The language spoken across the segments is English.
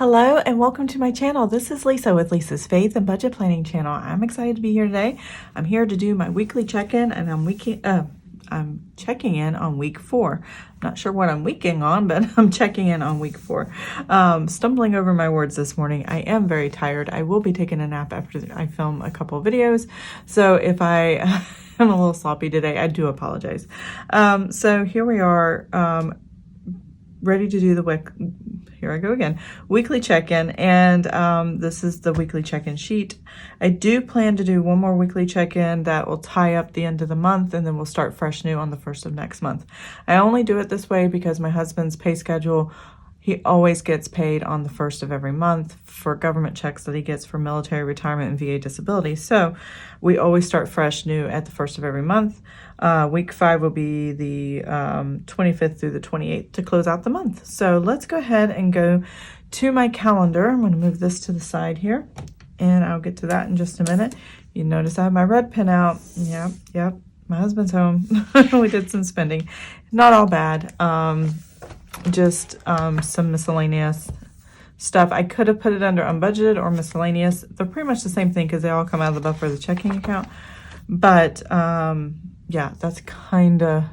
Hello and welcome to my channel. This is Lisa with Lisa's Faith and Budget Planning channel. I'm excited to be here today. I'm here to do my weekly check-in and I'm checking in on week 4. I'm not sure what I'm weeking on, but I'm checking in on week 4. Stumbling over my words this morning. I am very tired. I will be taking a nap after I film a couple of videos. So if I am a little sloppy today, I do apologize. So here we are, ready to do the week. Here I go again, weekly check-in, and this is the weekly check-in sheet. I do plan to do one more weekly check-in that will tie up the end of the month, and then we'll start fresh new on the 1st of next month. I only do it this way because my husband's pay schedule, he always gets paid on the 1st of every month for government checks that he gets for military retirement and VA disability. So we always start fresh new at the 1st of every month. Week 5 will be the 25th through the 28th to close out the month. So let's go ahead and go to my calendar. I'm going to move this to the side here, and I'll get to that in just a minute. You notice I have my red pen out. Yep. My husband's home. We did some spending. Not all bad. Just some miscellaneous stuff. I could have put it under unbudgeted or miscellaneous. They're pretty much the same thing because they all come out of the buffer of the checking account. But yeah, that's kind of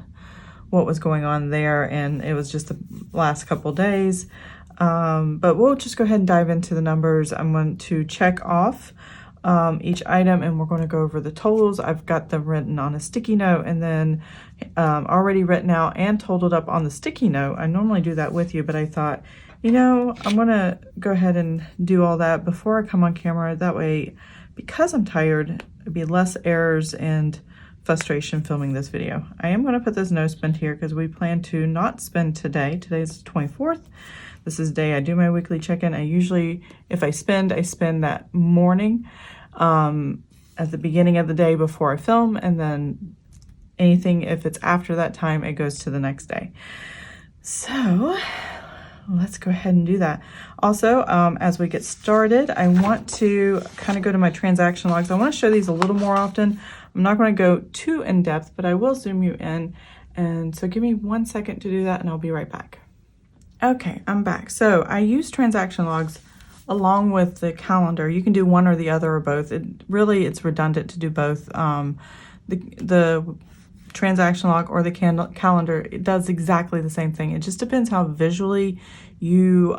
what was going on there, and it was just the last couple days. But we'll just go ahead and dive into the numbers. I'm going to check off each item, and we're going to go over the totals. I've got them written on a sticky note and then already written out and totaled up on the sticky note. I normally do that with you, but I thought, you know, I'm going to go ahead and do all that before I come on camera. That way, because I'm tired, it'd be less errors and frustration filming this video. I am going to put this no spend here because we plan to not spend today. Today's the 24th. This is the day I do my weekly check-in. I usually, if I spend, I spend that morning at the beginning of the day before I film, and then anything, if it's after that time, it goes to the next day. So let's go ahead and do that. Also, as we get started, I want to kind of go to my transaction logs. I want to show these a little more often. I'm not going to go too in depth, but I will zoom you in. And so give me 1 second to do that, and I'll be right back. Okay, I'm back. So I use transaction logs along with the calendar. You can do one or the other or both. It's redundant to do both. The transaction log or the calendar, it does exactly the same thing. It just depends how visually you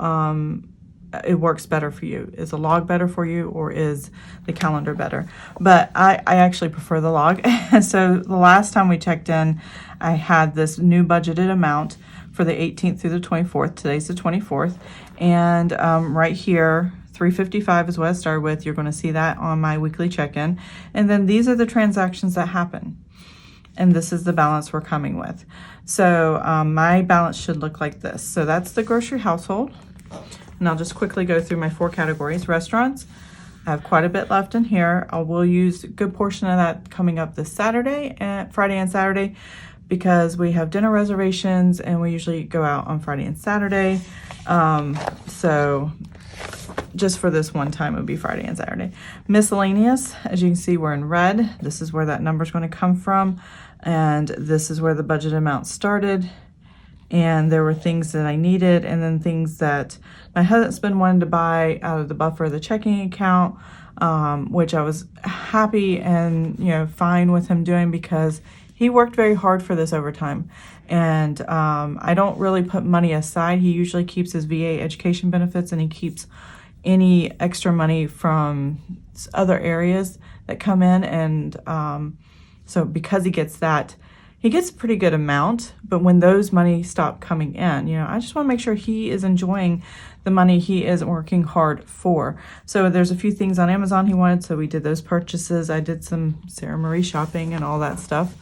it works better for you. Is the log better for you, or is the calendar better? But I actually prefer the log. So the last time we checked in, I had this new budgeted amount for the 18th through the 24th. Today's the 24th. And right here, 355 is what I started with. You're going to see that on my weekly check-in. And then these are the transactions that happen. And this is the balance we're coming with. So my balance should look like this. So that's the grocery household. And I'll just quickly go through my 4 categories. Restaurants, I have quite a bit left in here. I will use a good portion of that coming up this Saturday, and Friday and Saturday, because we have dinner reservations and we usually go out on Friday and Saturday. So just for this one time, it would be Friday and Saturday. Miscellaneous, as you can see, we're in red. This is where that number is going to come from. And this is where the budget amount started. And there were things that I needed, and then things that my husband wanted to buy out of the buffer of the checking account, which I was happy and, you know, fine with him doing because he worked very hard for this overtime. And I don't really put money aside. He usually keeps his VA education benefits, and he keeps any extra money from other areas that come in. And so because he gets that, he gets a pretty good amount, but when those money stop coming in, you know, I just want to make sure he is enjoying the money he is working hard for. So there's a few things on Amazon he wanted, so we did those purchases. I did some Sarah Marie shopping and all that stuff.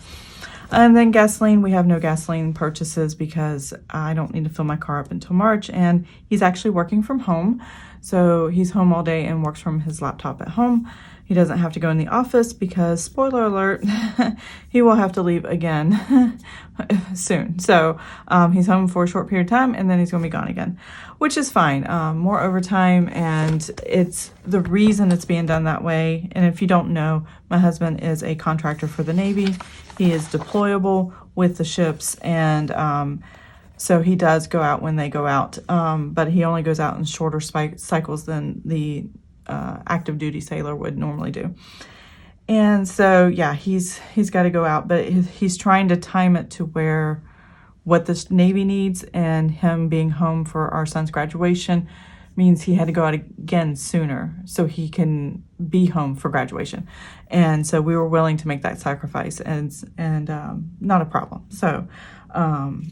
And then gasoline, we have no gasoline purchases because I don't need to fill my car up until March, and he's actually working from home. So he's home all day and works from his laptop at home. He doesn't have to go in the office because, spoiler alert, he will have to leave again soon. So he's home for a short period of time, and then he's going to be gone again, which is fine. More overtime, and it's the reason it's being done that way. And if you don't know, my husband is a contractor for the Navy. He is deployable with the ships, and So he does go out when they go out, but he only goes out in shorter cycles than the active duty sailor would normally do. And so, yeah, he's got to go out, but he's trying to time it to where what the Navy needs, and him being home for our son's graduation means he had to go out again sooner so he can be home for graduation. And so we were willing to make that sacrifice, and not a problem. So,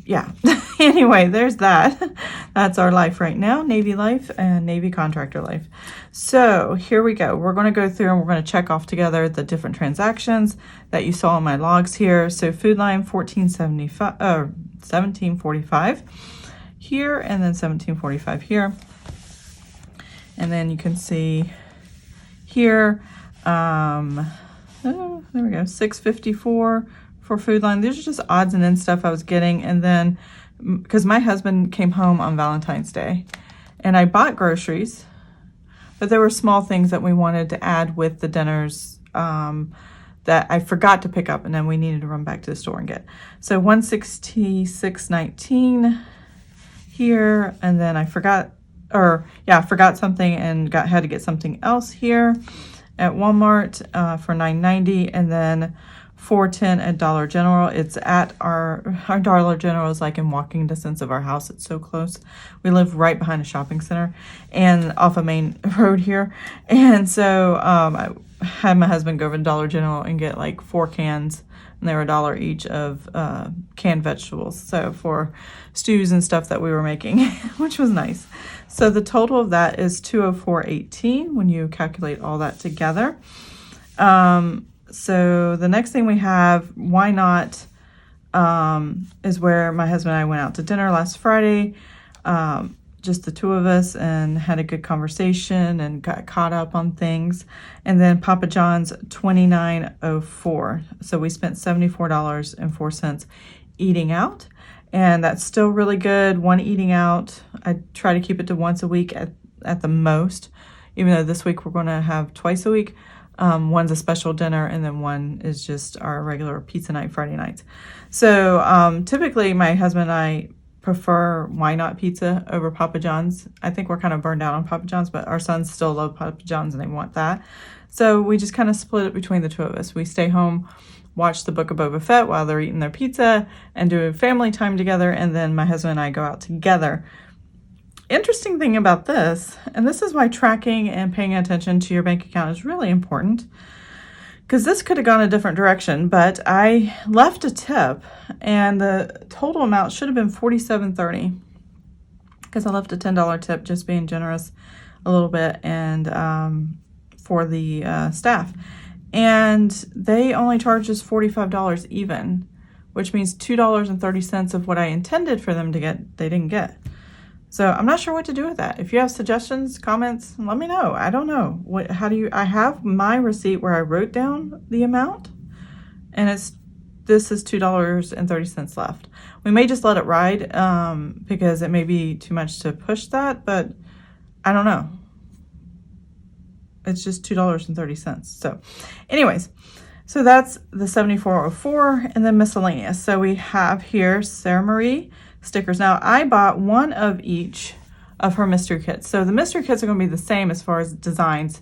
yeah. Anyway, there's that. That's our life right now, Navy life and Navy contractor life. So here we go. We're going to go through and we're going to check off together the different transactions that you saw in my logs here. So Food Line 1745 here, and then 1745 here. And then you can see here, there we go, 654 for Food Line. These are just odds and ends stuff I was getting. And then, because my husband came home on Valentine's Day, and I bought groceries, but there were small things that we wanted to add with the dinners that I forgot to pick up, and then we needed to run back to the store and get. So 166.19 here, and then I forgot something and had to get something else here at Walmart for $9.90, and then $4.10 at Dollar General. It's at our Dollar General is like in walking distance of our house. It's so close. We live right behind a shopping center and off a main road here. And so I had my husband go over to Dollar General and get like 4 cans, and they were $1 each of canned vegetables. So for stews and stuff that we were making, which was nice. So the total of that is $204.18 when you calculate all that together. So the next thing we have, why not, is where my husband and I went out to dinner last Friday, just the two of us, and had a good conversation and got caught up on things. And then Papa John's $29.04. So we spent $74.04 eating out, and that's still really good. One eating out, I try to keep it to once a week at the most, even though this week we're going to have twice a week. One's a special dinner, and then one is just our regular pizza night Friday nights. So typically my husband and I prefer Why Not Pizza over Papa John's. I think we're kind of burned out on Papa John's, but our sons still love Papa John's and they want that. So we just kind of split it between the two of us. We stay home, watch the Book of Boba Fett while they're eating their pizza, and do family time together, and then my husband and I go out together. Interesting thing about this, and this is why tracking and paying attention to your bank account is really important, because this could have gone a different direction, but I left a tip, and the total amount should have been $47.30, because I left a $10 tip, just being generous a little bit, and for the staff. And they only charged us $45 even, which means $2.30 of what I intended for them to get, they didn't get. So I'm not sure what to do with that. If you have suggestions, comments, let me know. I don't know. I have my receipt where I wrote down the amount, and this is $2.30 left. We may just let it ride because it may be too much to push that, but I don't know. It's just $2.30. So anyways, so that's the $74.04, and then miscellaneous. So we have here Sarah Marie stickers. Now I bought one of each of her mystery kits. So the mystery kits are going to be the same as far as designs,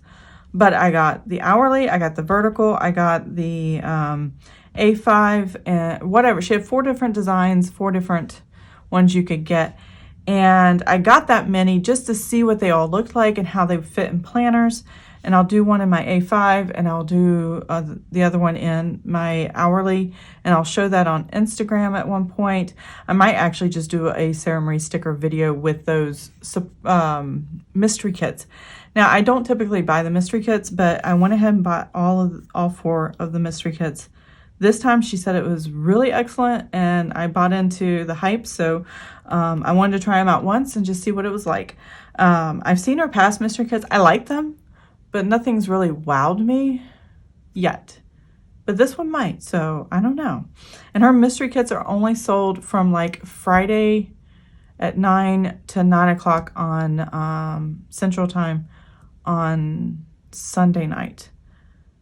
but I got the hourly, I got the vertical, I got the A5, and whatever. She had 4 different designs, 4 different ones you could get. And I got that many just to see what they all looked like and how they fit in planners. And I'll do one in my A5, and I'll do the other one in my hourly, and I'll show that on Instagram at one point. I might actually just do a Sarah Marie sticker video with those mystery kits. Now, I don't typically buy the mystery kits, but I went ahead and bought all 4 of the mystery kits. This time she said it was really excellent, and I bought into the hype, so I wanted to try them out once and just see what it was like. I've seen her past mystery kits. I like them, but nothing's really wowed me yet. But this one might, so I don't know. And her mystery kits are only sold from like Friday at 9 to 9 o'clock on Central Time on Sunday night,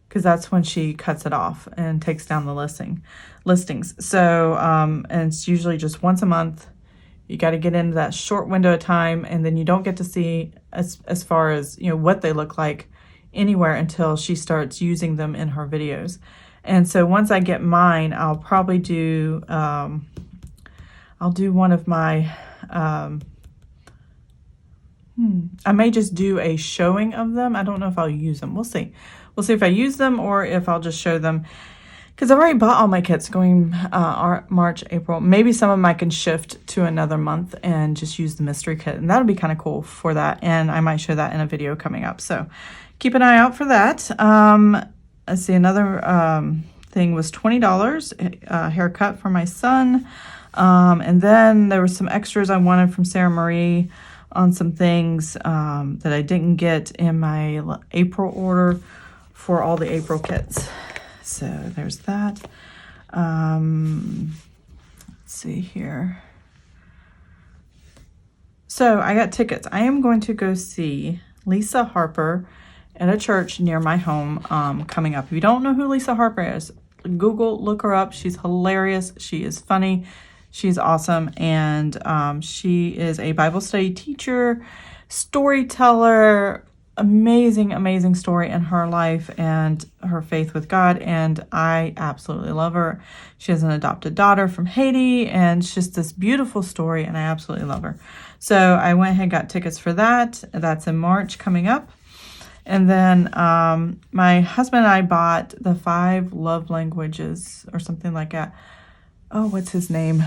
because that's when she cuts it off and takes down the listings. So, and it's usually just once a month, You got to get into that short window of time, and then you don't get to see as far as, you know, what they look like anywhere until she starts using them in her videos. And so once I get mine, I'll probably do, I'll do one of my, I may just do a showing of them. I don't know if I'll use them. We'll see. We'll see if I use them or if I'll just show them. Because I've already bought all my kits going March, April. Maybe some of them I can shift to another month and just use the mystery kit. And that'll be kind of cool for that. And I might show that in a video coming up. So keep an eye out for that. Let's see, another thing was $20, haircut for my son. And then there were some extras I wanted from Sarah Marie on some things that I didn't get in my April order for all the April kits. So there's that. Let's see here. So I got tickets. I am going to go see Lisa Harper at a church near my home coming up. If you don't know who Lisa Harper is, Google, look her up. She's hilarious. She is funny. She's awesome. And she is a Bible study teacher, storyteller, amazing story in her life and her faith with God, and I absolutely love her. She has an adopted daughter from Haiti, and it's just this beautiful story, and I absolutely love her. So I went ahead and got tickets for that. That's in March coming up. And then my husband and I bought the 5 love languages or something like that. Oh, what's his name?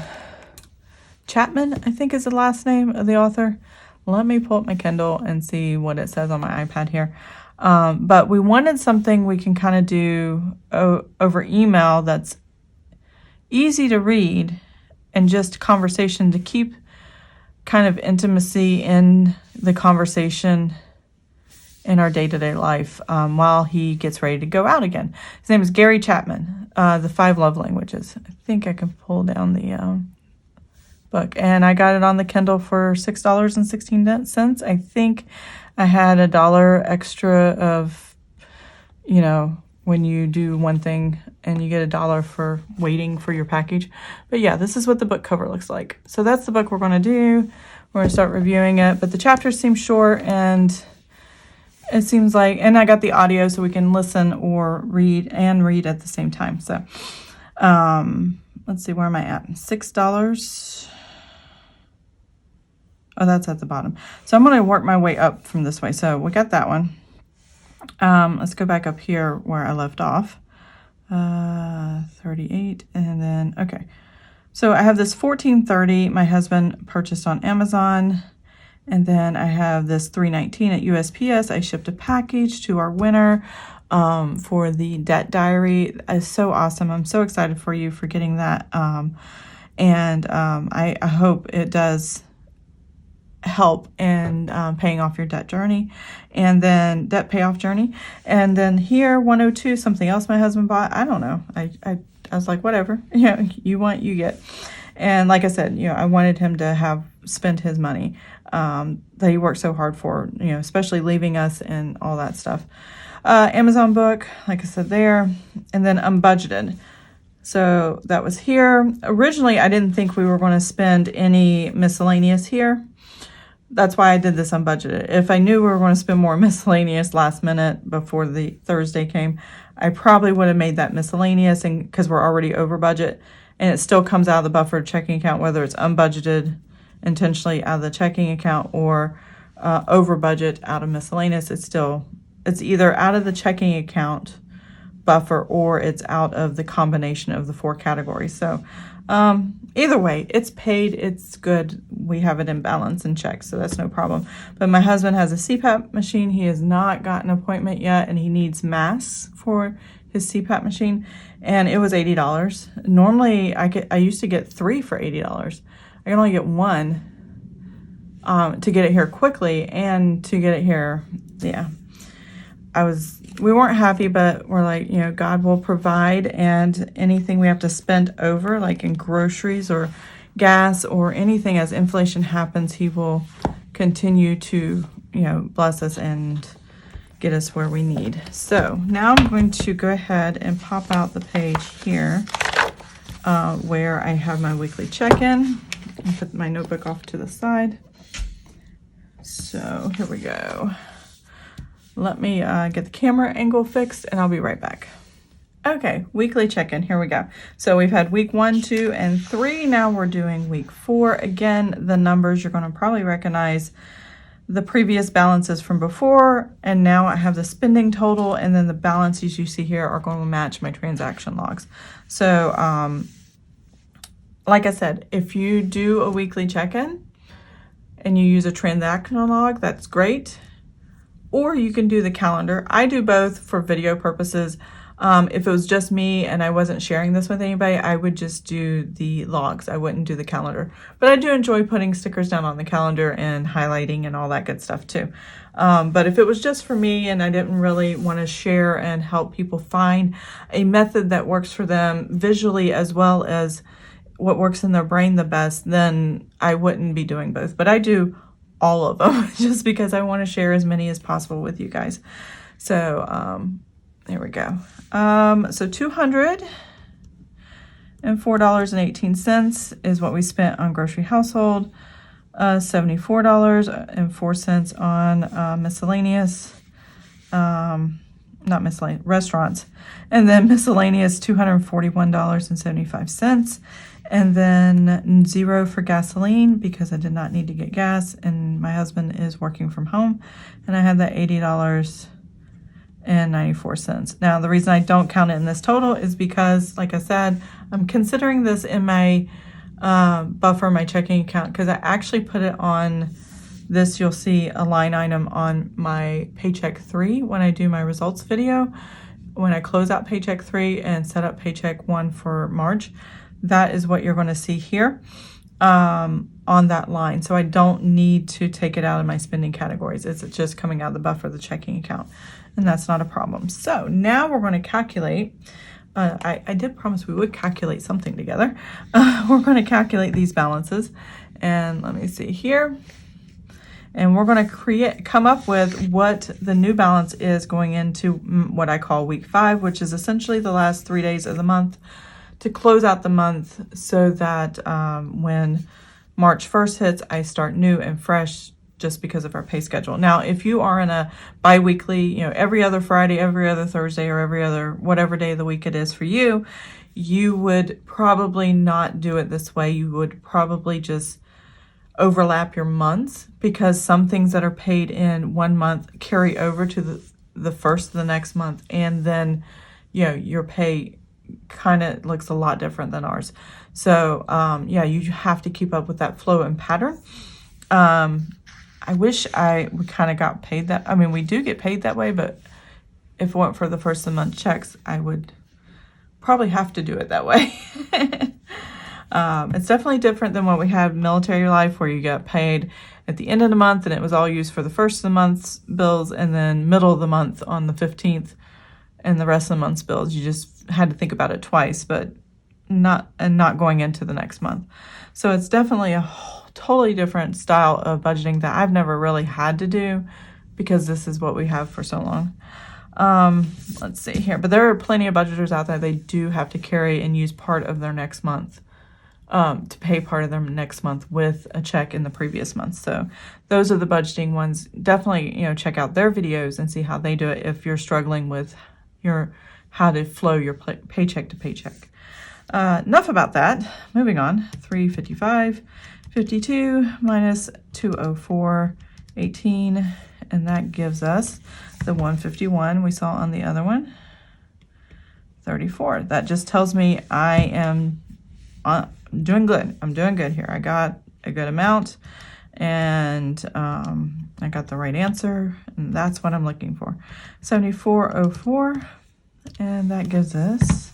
Chapman, I think is the last name of the author. Let me pull up my Kindle and see what it says on my iPad here. But we wanted something we can kind of do over email that's easy to read and just conversation to keep kind of intimacy in the conversation in our day-to-day life while he gets ready to go out again. His name is Gary Chapman, The 5 Love Languages. I think I can pull down the book, and I got it on the Kindle for $6.16. I think I had $1 extra of, you know, when you do one thing and you get $1 for waiting for your package. But yeah, this is what the book cover looks like. So that's the book we're going to do. We're going to start reviewing it, but the chapters seem short, and it seems like, and I got the audio so we can listen or read at the same time. So let's see, where am I at? $6. Oh, that's at the bottom. So I'm going to work my way up from this way. So we got that one. Let's go back up here where I left off. 38, and then, okay. So I have this 1430 my husband purchased on Amazon. And then I have this 319 at USPS. I shipped a package to our winner for the debt diary. It's so awesome. I'm so excited for you for getting that. I hope it does help in paying off your debt journey, and then debt payoff journey. And then here, 102, something else my husband bought. I don't know. I was like, whatever, you know, you want, you get. And like I said, you know, I wanted him to have spent his money that he worked so hard for, you know, especially leaving us and all that stuff. Amazon book, like I said there, and then unbudgeted. So that was here. Originally, I didn't think we were going to spend any miscellaneous here. That's why I did this unbudgeted. If I knew we were going to spend more miscellaneous last minute before the Thursday came, I probably would have made that miscellaneous, and because we're already over budget, and it still comes out of the buffered checking account, whether it's unbudgeted intentionally out of the checking account or over budget out of miscellaneous, it's either out of the checking account buffer or it's out of the combination of the 4 categories. So either way, it's paid, it's good. We have it in balance and check, so that's no problem. But my husband has a CPAP machine. He has not gotten an appointment yet, and he needs masks for his CPAP machine, and it was $80. Normally, I used to get 3 for $80. I can only get 1 to get it here quickly, and to get it here, yeah. We weren't happy, but we're like, you know, God will provide, and anything we have to spend over, like in groceries or gas or anything, as inflation happens, he will continue to, you know, bless us and get us where we need. So now I'm going to go ahead and pop out the page here where I have my weekly check-in, I'll put my notebook off to the side. So here we go. Let me get the camera angle fixed and I'll be right back. Okay, weekly check-in, here we go. So we've had week 1, 2, and 3. Now we're doing week 4. Again, the numbers you're gonna probably recognize the previous balances from before, and now I have the spending total, and then the balances you see here are going to match my transaction logs. So like I said, if you do a weekly check-in and you use a transactional log, that's great. Or you can do the calendar. I do both for video purposes. If it was just me and I wasn't sharing this with anybody, I would just do the logs. I wouldn't do the calendar. But I do enjoy putting stickers down on the calendar and highlighting and all that good stuff too. But if it was just for me and I didn't really want to share and help people find a method that works for them visually as well as what works in their brain the best, then I wouldn't be doing both. But I do all of them just because I want to share as many as possible with you guys. So there we go. So $204.18 is what we spent on grocery household. $74.04 on miscellaneous, not miscellaneous, restaurants. And then miscellaneous, $241.75. And then 0 for gasoline because I did not need to get gas and my husband is working from home. And I had that $80.94. Now, the reason I don't count it in this total is because, like I said, I'm considering this in my buffer, my checking account, because I actually put it on this. You'll see a line item on my Paycheck 3 when I do my results video. When I close out Paycheck 3 and set up Paycheck 1 for March, that is what you're going to see here on that line. So I don't need to take it out of my spending categories. It's just coming out of the buffer, the checking account. And that's not a problem. So now we're going to calculate. I did promise we would calculate something together. We're going to calculate these balances. And let me see here. And we're going to come up with what the new balance is going into what I call week 5, which is essentially the last 3 days of the month to close out the month so that when March 1st hits, I start new and fresh just because of our pay schedule. Now, if you are in a bi-weekly, every other Friday, every other Thursday, or every other whatever day of the week it is for you, you would probably not do it this way. You would probably just overlap your months because some things that are paid in one month carry over to the first of the next month. And then, your pay kind of looks a lot different than ours. So, you have to keep up with that flow and pattern. I wish we kind of got paid that. I mean, we do get paid that way, but if it weren't for the first of the month checks, I would probably have to do it that way. It's definitely different than what we had in military life where you got paid at the end of the month and it was all used for the first of the month's bills and then middle of the month on the 15th and the rest of the month's bills. You just had to think about it twice, but not going into the next month. So it's definitely a totally different style of budgeting that I've never really had to do because this is what we have for so long. Let's see here, but there are plenty of budgeters out there. They do have to carry and use part of their next month to pay part of their next month with a check in the previous month. So those are the budgeting ones. Definitely, check out their videos and see how they do it if you're struggling with how to flow your paycheck to paycheck. Enough about that. Moving on. 355.52 minus 204.18, and that gives us the 151 we saw on the other one. 34. That just tells me I am doing good. I'm doing good here. I got a good amount, and I got the right answer, and that's what I'm looking for. 74.04, and that gives us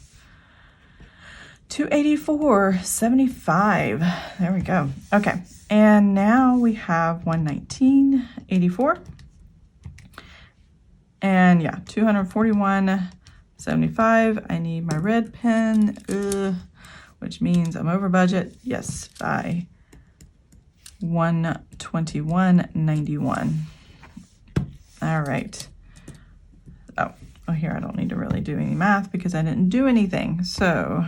284.75. There we go. Okay, and now we have 119.84, and 241.75. I need my red pen, which means I'm over budget. Yes, by 121.91. All right. Oh, here I don't need to really do any math because I didn't do anything. So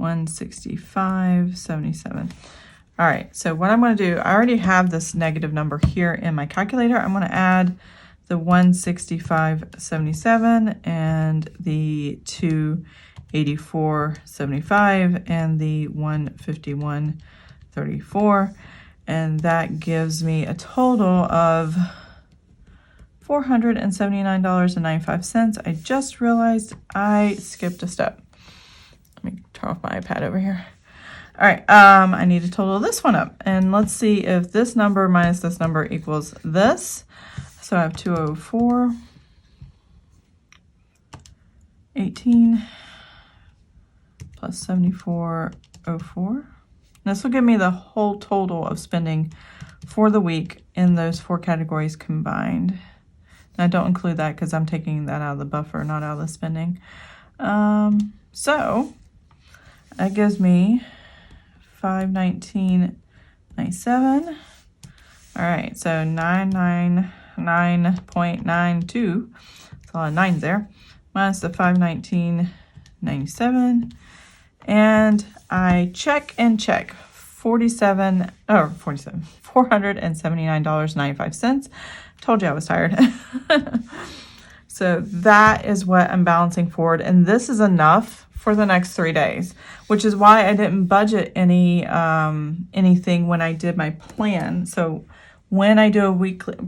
165.77. All right, so what I'm going to do, I already have this negative number here in my calculator. I'm going to add the 165.77 and the 284.75 and the 151.34, and that gives me a total of $479.95. I just realized I skipped a step. Let me turn off my iPad over here. All right, I need to total this one up, and let's see if this number minus this number equals this. So I have 204.18 plus 74.04. This will give me the whole total of spending for the week in those 4 categories combined. Now, don't include that because I'm taking that out of the buffer, not out of the spending. So that gives me $519.97. All right, so 999.92. That's a lot of nines there. Minus the 519.97, and I check $479.95. Told you I was tired. So that is what I'm balancing forward, and this is enough for the next 3 days, which is why I didn't budget anything when I did my plan. So when I do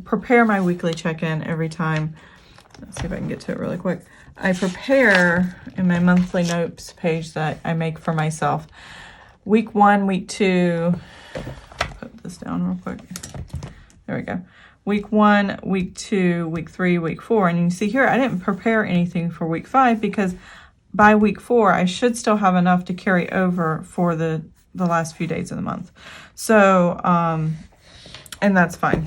prepare my weekly check-in every time, let's see if I can get to it really quick. I prepare in my monthly notes page that I make for myself. Week 1, week 2, put this down real quick. There we go. Week 1, week 2, week 3, week 4. And you can see here, I didn't prepare anything for week 5 because by week 4, I should still have enough to carry over for the last few days of the month. So, and that's fine.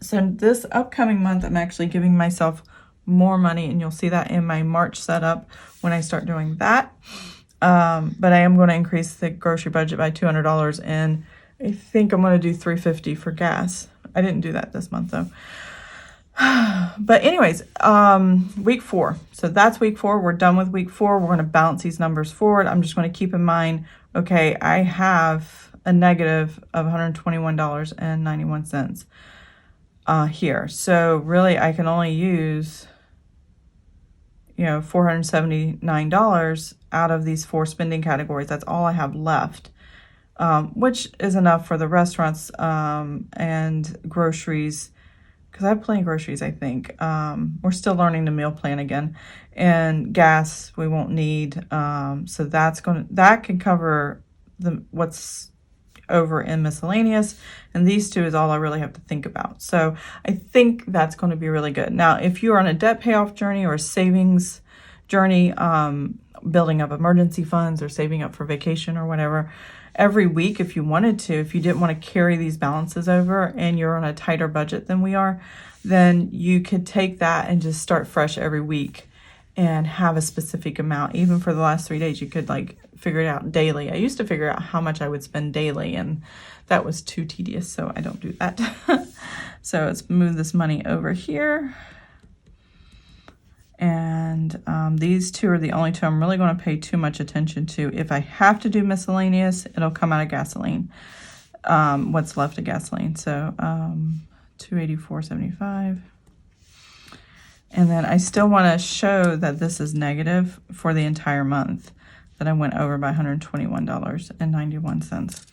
So this upcoming month, I'm actually giving myself more money, and you'll see that in my March setup when I start doing that. But I am going to increase the grocery budget by $200, and I think I'm going to do $350 for gas. I didn't do that this month though. But anyways, week 4. So that's week 4. We're done with week 4. We're going to balance these numbers forward. I'm just going to keep in mind, okay, I have a negative of $121.91 here. So really I can only use, $479 out of these 4 spending categories. That's all I have left, which is enough for the restaurants and groceries, because I have plenty of groceries, I think. We're still learning the meal plan again. And gas we won't need. So that can cover what's over in miscellaneous. And these 2 is all I really have to think about. So I think that's going to be really good. Now, if you're on a debt payoff journey or a savings journey, building up emergency funds or saving up for vacation or whatever, every week, if you wanted to, if you didn't want to carry these balances over and you're on a tighter budget than we are, then you could take that and just start fresh every week and have a specific amount. Even for the last 3 days, you could figure it out daily. I used to figure out how much I would spend daily, and that was too tedious, so I don't do that. So let's move this money over here. And these 2 are the only 2 I'm really going to pay too much attention to. If I have to do miscellaneous, it'll come out of gasoline. What's left of gasoline. So 284.75. And then I still want to show that this is negative for the entire month, that I went over by $121.91.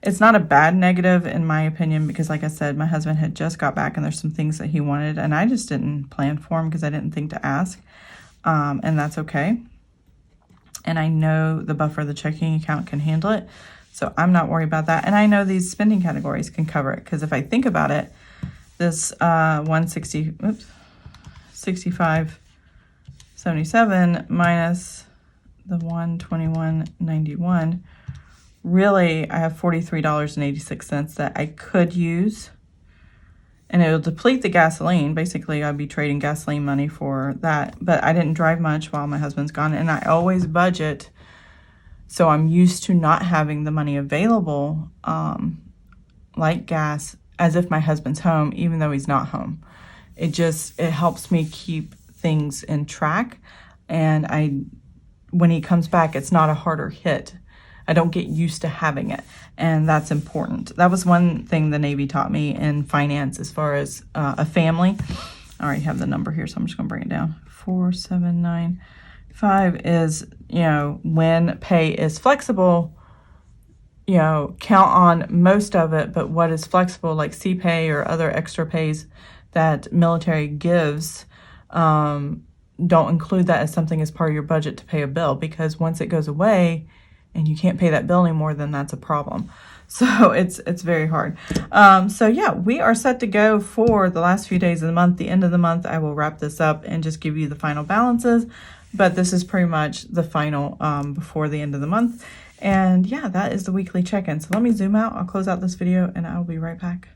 It's not a bad negative in my opinion, because like I said, my husband had just got back and there's some things that he wanted and I just didn't plan for him because I didn't think to ask. And that's okay. And I know the buffer of the checking account can handle it. So I'm not worried about that. And I know these spending categories can cover it, because if I think about it, this 65.77 minus the 121.91, really I have $43.86 that I could use, and it'll deplete the gasoline. Basically I'd be trading gasoline money for that, but I didn't drive much while my husband's gone, and I always budget, so I'm used to not having the money available, like gas, as if my husband's home, even though he's not home. It helps me keep things in track, and when he comes back, it's not a harder hit. I don't get used to having it, and that's important. That was one thing the Navy taught me in finance as far as a family. I already have the number here, so I'm just going to bring it down. 4795 is, when pay is flexible, count on most of it, but what is flexible, like CPay or other extra pays that military gives, don't include that as something as part of your budget to pay a bill, because once it goes away and you can't pay that bill anymore, then that's a problem. So it's very hard. So yeah, we are set to go for the last few days of the month. The end of the month, I will wrap this up and just give you the final balances, but this is pretty much the final before the end of the month. And yeah, that is the weekly check-in. So let me zoom out. I'll close out this video and I'll be right back.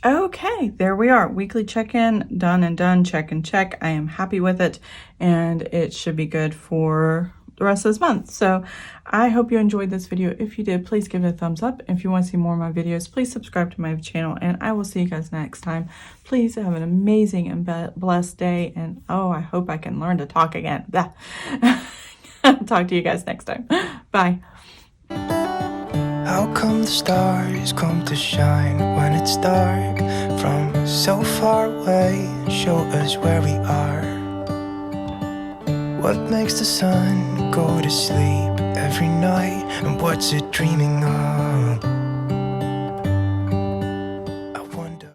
Okay, there we are. Weekly check-in, done and done, check and check. I am happy with it, and it should be good for the rest of this month. So I hope you enjoyed this video. If you did, please give it a thumbs up. If you want to see more of my videos, please subscribe to my channel, and I will see you guys next time. Please have an amazing and blessed day, and oh, I hope I can learn to talk again. Talk to you guys next time. Bye. How come the stars come to shine when it's dark from so far away and show us where we are? What makes the sun go to sleep every night, and what's it dreaming of?